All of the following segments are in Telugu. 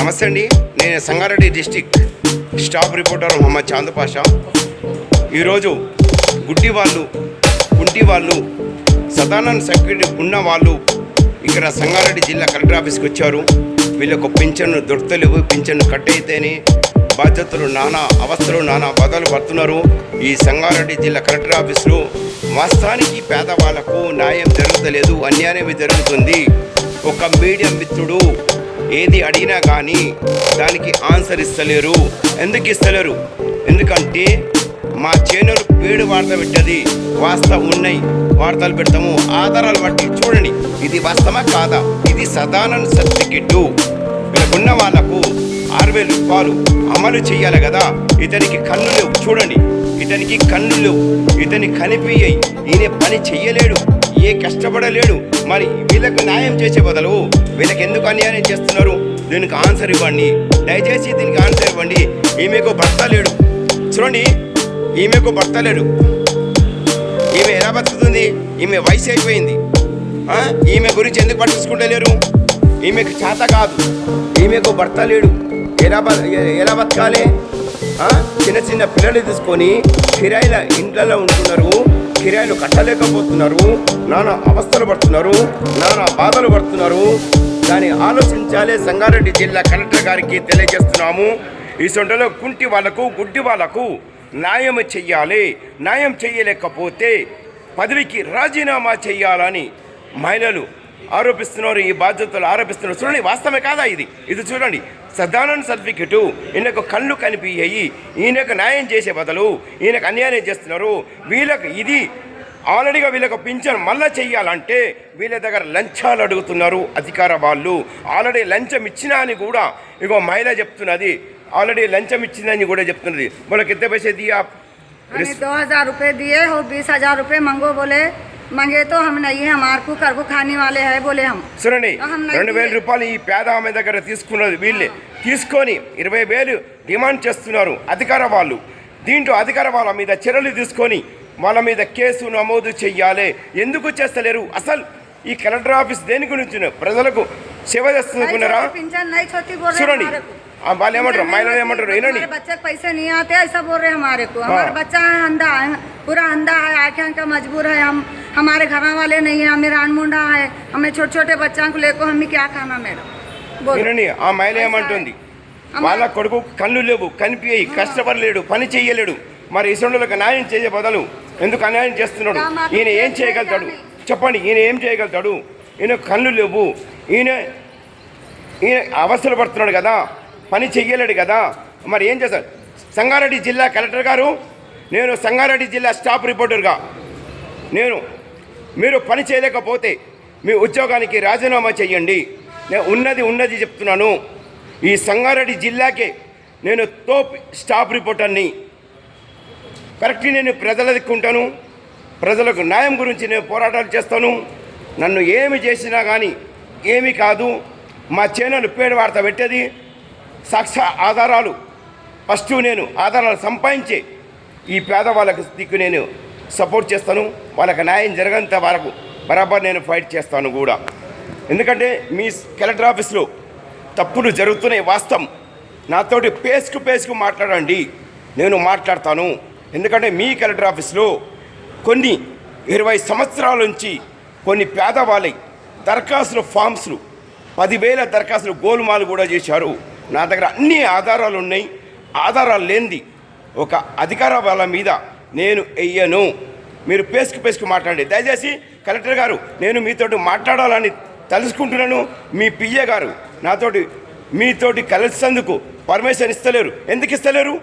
నమస్తే అండి. నేను Sangareddy district staff reporter Mohammed Chand Pasha. ఈరోజు గుడ్డి వాళ్ళు, కుంటి వాళ్ళు, సదానంద్ సెక్యూరిటీ ఉన్న వాళ్ళు ఇక్కడ సంగారెడ్డి జిల్లా కలెక్టర్ ఆఫీస్కి వచ్చారు. వీళ్ళకు పింఛన్ను దొరకలేవు. పింఛన్ను కట్ అయితేనే బాధ్యతలు నానా అవస్థలు నానా బాధలు పడుతున్నారు. ఈ సంగారెడ్డి జిల్లా కలెక్టర్ ఆఫీసులో వాస్తవానికి పేదవాళ్లకు న్యాయం జరుగుతలేదు, అన్యాయం జరుగుతుంది. ఒక మీడియం మిత్రుడు ఏది అడిగినా కానీ దానికి ఆన్సర్ ఇస్తలేరు. ఎందుకు ఇస్తలేరు? ఎందుకంటే మా ఛానల్ పేడు వార్త పెట్టది, వాస్తవం ఉన్నాయి వార్తలు పెడతాము, ఆధారాలు బట్టి చూడండి ఇది వాస్తవమా కాదా. ఇది సదానంద్ సర్టిఫికెట్. వీళ్ళకున్న వాళ్లకు 6,000 రూపాయలు అమలు చేయాలి కదా. ఇతనికి కన్ను లేవు, చూడండి ఇతనికి కన్ను లేవు, ఇతని కనిపించాయి, ఈయన పని చెయ్యలేడు, ఏ కష్టపడలేడు. మరి వీళ్ళకు న్యాయం చేసే బదులు వీళ్ళకి ఎందుకు అన్యాయం చేస్తున్నారు? దీనికి ఆన్సర్ ఇవ్వండి, దయచేసి దీనికి ఆన్సర్ ఇవ్వండి. ఈమెకు భర్త లేడు, చూడండి ఈమెకు భర్త లేడు, ఈమె ఎలా బతుకుతుంది? ఈమె వయసు అయిపోయింది. ఈమె గురించి ఎందుకు పట్టించుకుంటలేరు? ఈమెకు చేత కాదు, ఈమెకు భర్త లేడు, ఎలా బతకాలి? చిన్న చిన్న పిల్లలు తీసుకొని కిరాయిల ఇంట్లలో ఉంటున్నారు, కిరాయిలు కట్టలేకపోతున్నారు, నానా అవస్థలు పడుతున్నారు, నానా బాధలు పడుతున్నారు. దాన్ని ఆలోచించాలి. సంగారెడ్డి జిల్లా కలెక్టర్ గారికి తెలియజేస్తున్నాము. ఈ సొంటలో కుంటి వాళ్లకు, గుడ్డి వాళ్లకు న్యాయం చెయ్యాలి. న్యాయం చేయలేకపోతే పదవికి రాజీనామా చేయాలని మహిళలు ఆరోపిస్తున్నారు, ఈ బాధ్యతలు ఆరోపిస్తున్నారు. చూడండి వాస్తవమే కాదా ఇది చూడండి. సదానంద్ సర్టిఫికెట్, ఈయనకు కళ్ళు కనిపించాయి, ఈయనకు న్యాయం చేసే బదులు ఈయనకు అన్యాయం చేస్తున్నారు. వీళ్ళకు ఇది ఆల్రెడీగా వీళ్ళకు పింఛన్ మళ్ళీ చెయ్యాలంటే వీళ్ళ దగ్గర లంచాలు అడుగుతున్నారు అధికార వాళ్ళు. ఆల్రెడీ లంచం ఇచ్చినా అని కూడా ఇగో మహిళ చెప్తున్నది, ఆల్రెడీ లంచం ఇచ్చిందని కూడా చెప్తున్నది. बोला कितने पैसे दिए आप? 2,000 रुपये दिए हो, 20,000 रुपये मंगो, बोले मंगे तो हम नहीं है, हमारे को कर को खाने वाले है बोले हम. చూడండి 2,000 రూపాయలు ఈ పేద ఆమె దగ్గర తీసుకున్నది. వీళ్ళే తీసుకొని 20,000 డిమాండ్ చేస్తున్నారు అధికార వాళ్ళు. దీంట్లో అధికార వాళ్ళ మీద చర్యలు తీసుకొని వాళ్ళ మీద కేసు నమోదు చెయ్యాలి. ఎందుకు చేస్తలేరు? అసలు ఈ కలెక్టర్ ఆఫీస్ దేని గురించి? ప్రజలకు సేవ చేస్తున్నారా? చూడండి వాళ్ళు ఏమంటారు, మహిళలు ఏమంటారు వినండి. बच्चे पैसे नहीं आते ऐसा बोल रहे हमारे को. हमारा बच्चा है अंधा है, पूरा अंधा है, आँखें का मजबूर है. हम हमारे घर वाले नहीं है, हमें रानमुंडा है, हमें छोटे छोटे बच्चों को लेकर हमें क्या खाना మేడం వినండి. ఆ మహిళ ఏమంటుంది, వాళ్ళ కొడుకు కళ్ళు లేవు, కనిపించాయి, కష్టపడలేడు, పని చెయ్యలేడు. మరి ఇసండులకు న్యాయం చేసే బదులు ఎందుకు అన్యాయం చేస్తున్నాడు? ఈయన ఏం చేయగలుగుతాడు చెప్పండి? ఈయన ఏం చేయగలుగుతాడు? ఈయన కళ్ళు లేవు, ఈయన అవస్థలు పడుతున్నాడు కదా, పని చెయ్యలేడు కదా. మరి ఏం చేస్తారు? సంగారెడ్డి జిల్లా కలెక్టర్ గారు, నేను సంగారెడ్డి జిల్లా స్టాఫ్ రిపోర్టర్గా మీరు పని చేయలేకపోతే మీ ఉద్యోగానికి రాజీనామా చేయండి. నేను ఉన్నది చెప్తున్నాను. ఈ సంగారెడ్డి జిల్లాకే నేను టాప్ స్టాఫ్ రిపోర్టర్ని. కరెక్ట్, నేను ప్రజల దిక్కుంటాను, ప్రజలకు న్యాయం గురించి నేను పోరాటాలు చేస్తాను. నన్ను ఏమి చేసినా కానీ ఏమీ కాదు. మా ఛానల్ పేరు వార్త పెట్టేది సాక్షా ఆధారాలు. ఫస్ట్ నేను ఆధారాలు సంపాదించే ఈ పేదవాళ్ళకి దిక్కు నేను సపోర్ట్ చేస్తాను. వాళ్ళకి న్యాయం జరగంత వరకు బరాబర్ నేను ఫైట్ చేస్తాను కూడా. ఎందుకంటే మీ కలెక్టర్ ఆఫీస్లో తప్పులు జరుగుతున్నాయి, వాస్తవం. నాతోటి పేస్కు మాట్లాడండి, నేను మాట్లాడతాను. ఎందుకంటే మీ కలెక్టర్ ఆఫీస్లో కొన్ని 20 సంవత్సరాల నుంచి కొన్ని పేదవాళ్ళ దరఖాస్తులు ఫామ్స్లు 10,000 దరఖాస్తులు గోల్మాలు కూడా చేశారు. నా దగ్గర అన్ని ఆధారాలు ఉన్నాయి. ఆధారాలు లేనిది ఒక అధికార వాళ్ళ మీద నేను వెయ్యను. మీరు పేస్కు మాట్లాడండి. దయచేసి కలెక్టర్ గారు, నేను మీతోటి మాట్లాడాలని తెలుసుకుంటున్నాను. మీ పిఏ గారు మీతోటి కలిసేందుకు పర్మిషన్ ఇస్తలేరు. ఎందుకు ఇస్తలేరు?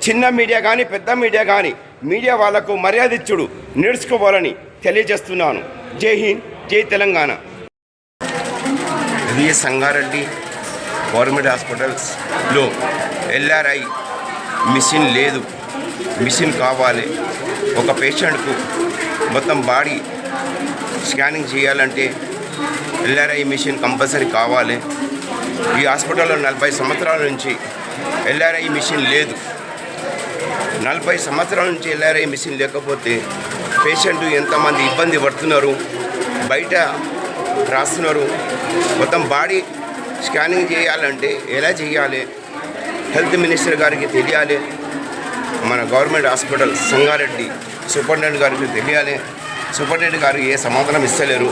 చిన్న మీడియా కానీ పెద్ద మీడియా కానీ మీడియా వాళ్లకు మర్యాద ఇచ్చుడు నేర్చుకోవాలని తెలియజేస్తున్నాను. జై హింద్, జై తెలంగాణ. ఇది సంగారెడ్డి గవర్నమెంట్ హాస్పిటల్స్లో ఎల్ఆర్ఐ మిషన్ లేదు, మిషన్ కావాలి. ఒక పేషెంట్కు మొత్తం బాడీ స్కానింగ్ చేయాలంటే ఎల్ఆర్ఐ మిషన్ కంపల్సరీ కావాలి. ఈ హాస్పిటల్లో 40 సంవత్సరాల నుంచి ఎల్ఆర్ఐ మిషన్ లేదు. 40 సంవత్సరాల నుంచి ఎల్ఆర్ఐ మిషన్ లేకపోతే పేషెంట్ ఎంతమంది ఇబ్బంది పడుతున్నారు, బయట రాస్తున్నారు. మొత్తం బాడీ స్కానింగ్ చేయాలంటే ఎలా చేయాలి, హెల్త్ మినిస్టర్ గారికి తెలియాలి, మన గవర్నమెంట్ హాస్పిటల్ సంగారెడ్డి సూపరింటెండెంట్ గారికి తెలియాలి. సూపరింటెండెంట్ గారు ఏ సమాధానం ఇస్తలేరు.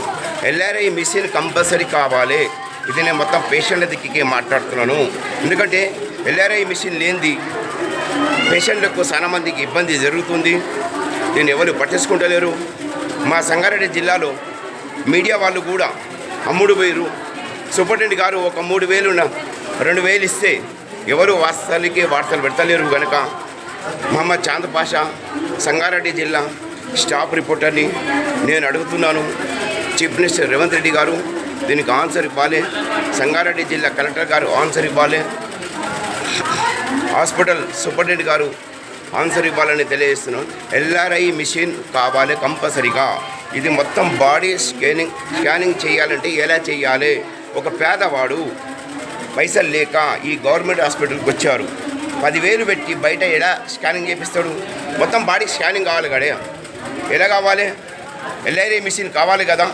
ఎల్ఆర్ఐ మిషన్ కంపల్సరీ కావాలి. ఇది నేను మొత్తం పేషెంట్ల దిక్కే మాట్లాడుతున్నాను. ఎందుకంటే ఎల్ఆర్ఐ మిషన్ లేనిది పేషెంట్లకు చాలా మందికి ఇబ్బంది జరుగుతుంది. దీన్ని ఎవరు పట్టించుకుంటలేరు. మా సంగారెడ్డి జిల్లాలో మీడియా వాళ్ళు కూడా అమ్ముడు పోయారు. సూపరింటెండెంట్ గారు ఒక 3,000 2,000 ఇస్తే ఎవరు వాస్తవానికి వార్తలు పెడతలేరు. కనుక మహమ్మద్ చాంద్ పాషా సంగారెడ్డి జిల్లా స్టాఫ్ రిపోర్టర్ని నేను అడుగుతున్నాను. చీఫ్ మినిస్టర్ రేవంత్ రెడ్డి గారు దీనికి ఆన్సర్ ఇవ్వాలి. సంగారెడ్డి జిల్లా కలెక్టర్ గారు ఆన్సర్ ఇవ్వాలి. హాస్పిటల్ సూపరింటెండెంట్ గారు ఆన్సర్ ఇవ్వాలని తెలియజేస్తున్నాను. ఎల్ఆర్ఐ మిషన్ కావాలి కంపల్సరీగా. ఇది మొత్తం బాడీ స్కానింగ్ చేయాలంటే ఎలా చేయాలి? ఒక పేదవాడు పైసలు లేక ఈ గవర్నమెంట్ హాస్పిటల్కి వచ్చారు. 10,000 పెట్టి బయట ఎలా స్కానింగ్ చేపిస్తాడు? మొత్తం బాడీ స్కానింగ్ కావాలి కడే. ఎలా కావాలి? ఎల్ఆర్ఐ మిషన్ కావాలి కదా.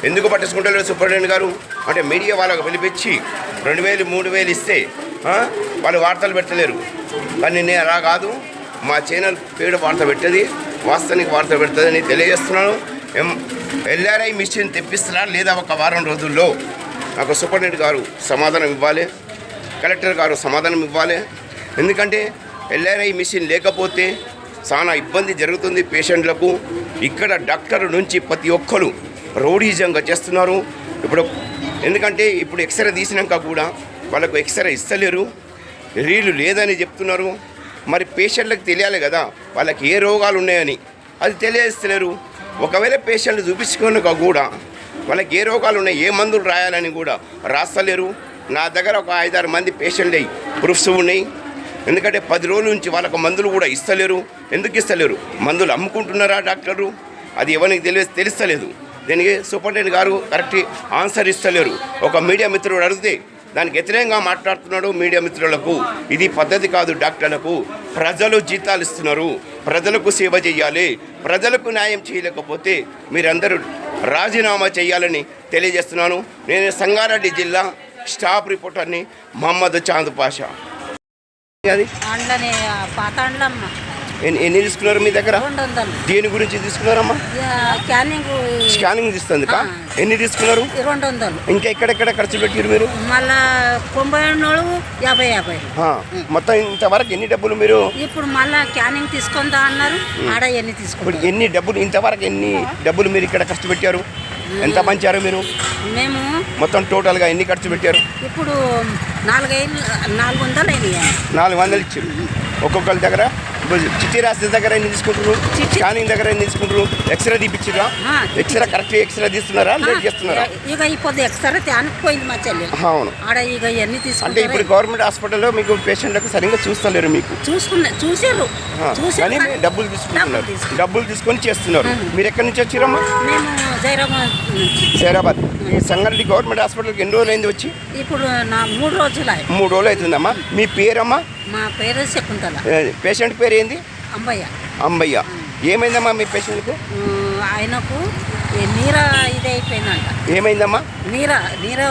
ఎందుకు పట్టించుకుంటారు సూపరింటెండెంట్ గారు? అంటే మీడియా వాళ్ళకు పిలిపించి 2,000 3,000 ఇస్తే వాళ్ళు వార్తలు పెట్టలేరు. కానీ నేను అలా కాదు, మా ఛానల్ పేరు వార్త పెట్టేది, వాస్తవానికి వార్త పెడుతుంది అని తెలియజేస్తున్నాను. ఎల్ఆర్ఐ మిషన్ తెప్పిస్తున్నా లేదా ఒక వారం రోజుల్లో నాకు సూపరింటెండెంట్ గారు సమాధానం ఇవ్వాలి, కలెక్టర్ గారు సమాధానం ఇవ్వాలి. ఎందుకంటే ఎల్ఆర్ఐ మిషన్ లేకపోతే చాలా ఇబ్బంది జరుగుతుంది పేషెంట్లకు. ఇక్కడ డాక్టర్ నుంచి ప్రతి ఒక్కరు రౌడీజంగా చేస్తున్నారు. ఎందుకంటే ఇప్పుడు ఎక్స్రే తీసినాక కూడా వాళ్ళకు ఎక్స్రే ఇస్తలేరు, రీలు లేదని చెప్తున్నారు. మరి పేషెంట్లకు తెలియాలి కదా వాళ్ళకి ఏ రోగాలు ఉన్నాయని, అది తెలియజేస్తలేరు. ఒకవేళ పేషెంట్లు చూపించుకున్నాక కూడా వాళ్ళకి ఏ రోగాలు ఉన్నాయి, ఏ మందులు రాయాలని కూడా రాస్తలేరు. నా దగ్గర ఒక 5-6 మంది పేషెంట్లు అయ్యి ప్రూఫ్స్ ఉన్నాయి. ఎందుకంటే 10 రోజుల నుంచి వాళ్ళకు మందులు కూడా ఇస్తలేరు. ఎందుకు ఇస్తలేరు? మందులు అమ్ముకుంటున్నారా డాక్టరు? అది ఎవరికి తెలుస్తలేదు. దీనికి సూపరింటెండెంట్ గారు కరెక్ట్ ఆన్సర్ ఇస్తలేరు. ఒక మీడియా మిత్రుడు అడిగితే దానికి వ్యతిరేకంగా మాట్లాడుతున్నాడు. మీడియా మిత్రులకు ఇది పద్ధతి కాదు. డాక్టర్లకు ప్రజలు జీతాలు ఇస్తున్నారు, ప్రజలకు సేవ చేయాలి. ప్రజలకు న్యాయం చేయలేకపోతే మీరందరూ రాజీనామా చేయాలని తెలియజేస్తున్నాను. నేను సంగారెడ్డి జిల్లా స్టాఫ్ రిపోర్టర్ని మహమ్మద్ చాంద్ పాషా. అది పాతాండ్లమ్మ ఎన్ని తీసుకున్నారు మీ దగ్గర? 200. దేని గురించి తీసుకున్నారమ్మా? స్కానింగ్ తీస్తుంది. ఎన్ని తీసుకున్నారు? 200. ఇంకా ఎక్కడెక్కడ ఖర్చు పెట్టారు మీరు? మళ్ళా 90 మొత్తం ఇంతవరకు ఎన్ని డబ్బులు మీరు? ఇప్పుడు మళ్ళా స్కానింగ్ తీసుకుందా అన్నారు. ఆడ ఎన్ని తీసుకుంటారు? ఎన్ని డబ్బులు ఇంతవరకు ఎన్ని డబ్బులు మీరు ఇక్కడ ఖర్చు పెట్టారు? ఎంత పంచారు మీరు? మేము మొత్తం టోటల్గా ఎన్ని ఖర్చు పెట్టారు? ఇప్పుడు 400 అయినాయి. 400 ఇచ్చారు ఒక్కొక్కరి దగ్గర. చిట్టి రాసిన దగ్గర ఎన్ని తీసుకుంటారు? స్కానింగ్ దగ్గర ఎన్ని తీసుకుంటారు? ఎక్స్రే తీపిచ్చిరా? ఎక్స్రే కరెక్ట్ ఎక్స్రే తీస్తున్నారా, లేట్ చేస్తున్నారా? ఇక ఇప్పుడు ఎక్స్రే అనుకుపోయింది మా చెల్లి. అవును. ఆడ ఇక ఎన్ని అంటే తీసుకుంటారు? ఇప్పుడు గవర్నమెంట్ హాస్పిటల్లో మీకు పేషెంట్లకు సరిగ్గా చూస్తలేరు. మీకు చూసారు కానీ డబ్బులు తీసుకుంటున్నారు. డబ్బులు తీసుకొని చేస్తున్నారు. మీరు ఎక్కడి నుంచి వచ్చిరమ్మా? మేము జైరాబాద్. ఈ సంగారెడ్డి గవర్నమెంట్ హాస్పిటల్కి ఎన్ని రోజులు అయింది వచ్చి? ఇప్పుడు 3 రోజులు. 3 రోజులు అవుతుందమ్మా. మీ పేరమ్మా? మా పేరు శకుంతల. పేషెంట్ పేరు ఏంది? అంబయ్య. ఏమైందమ్మా మీ పేషెంట్కు? ఆయనకు నీర ఇది అయిపోయిందంట. ఏమైందమ్మా? నీర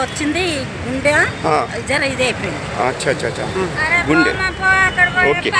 వచ్చింది, గుండె జర ఇది అయిపోయింది. అచ్చా గుండె. ఓకే.